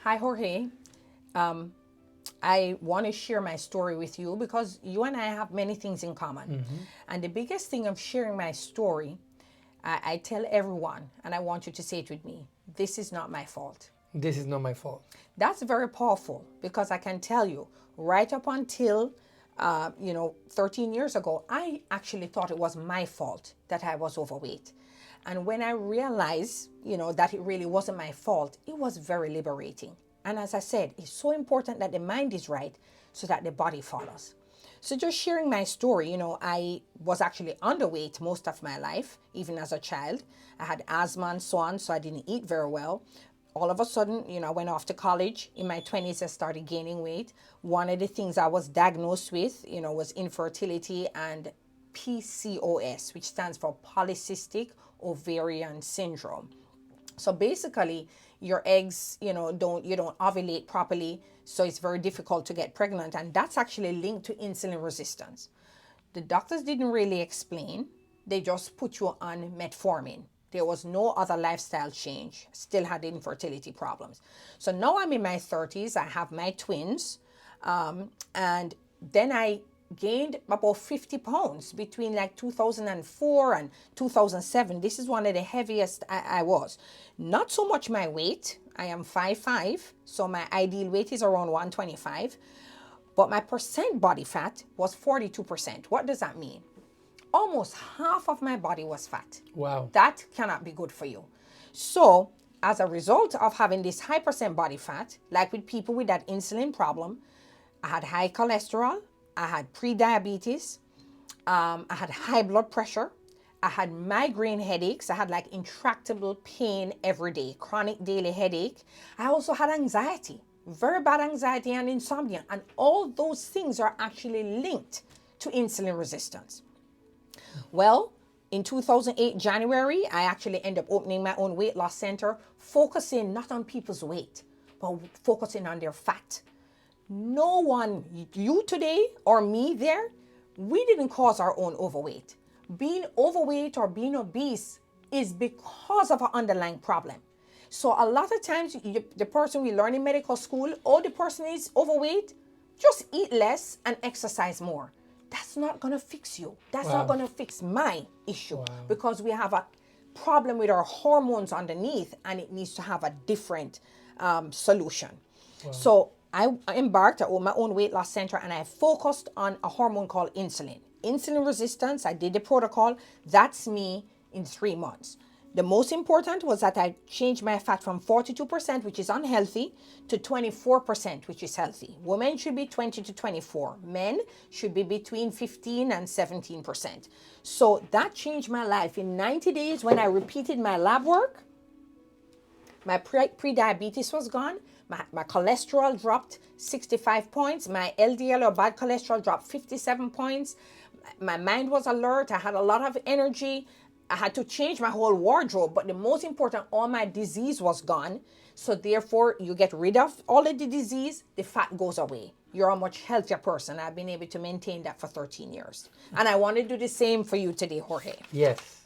Hi, Jorge. Um, I want to share my story with you because you and I have many things in common. And the biggest thing of sharing my story, I tell everyone, and I want you to say it with me, this is not my fault. This is not my fault. That's very powerful because I can tell you, right up until 13 years ago, I actually thought it was my fault that I was overweight. And when I realized, that it really wasn't my fault, it was very liberating. And as I said, it's so important that the mind is right so that the body follows. So just sharing my story, I was actually underweight most of my life, even as a child. I had asthma and so on, so I didn't eat very well. All of a sudden, I went off to college. In my 20s, I started gaining weight. One of the things I was diagnosed with, was infertility and PCOS, which stands for polycystic ovarian syndrome. So basically, your eggs, you don't ovulate properly, so it's very difficult to get pregnant, and that's actually linked to insulin resistance. The doctors didn't really explain. They just put you on metformin. There was no other lifestyle change. Still had infertility problems. So now I'm in my 30s. I have my twins, and then I gained about 50 pounds between like 2004 and 2007. This is one of the heaviest I was. Not so much my weight. I am 5'5", so my ideal weight is around 125. But my percent body fat was 42%. What does that mean? Almost half of my body was fat. Wow. That cannot be good for you. So as a result of having this high percent body fat, like with people with that insulin problem, I had high cholesterol, I had pre-diabetes, I had high blood pressure, I had migraine headaches, I had like intractable pain every day, chronic daily headache. I also had anxiety, very bad anxiety and insomnia. And all those things are actually linked to insulin resistance. Well, in 2008, January, I actually ended up opening my own weight loss center, focusing not on people's weight, but focusing on their fat. No one, you today or me there, we didn't cause our own overweight. Being overweight or being obese is because of an underlying problem. So a lot of times, the person we learn in medical school, the person is overweight, just eat less and exercise more. That's not going to fix you. That's not going to fix my issue because we have a problem with our hormones underneath and it needs to have a different solution. So I embarked on my own weight loss center and I focused on a hormone called insulin. Insulin resistance, I did the protocol. That's me in 3 months. The most important was that I changed my fat from 42%, which is unhealthy, to 24%, which is healthy. Women should be 20 to 24. Men should be between 15 and 17%. So that changed my life. In 90 days, when I repeated my lab work, my pre-diabetes was gone. My cholesterol dropped 65 points. My LDL or bad cholesterol dropped 57 points. My mind was alert. I had a lot of energy. I had to change my whole wardrobe, but the most important, all my disease was gone. So therefore, you get rid of all of the disease, the fat goes away. You're a much healthier person. I've been able to maintain that for 13 years. And I want to do the same for you today, Jorge. Yes.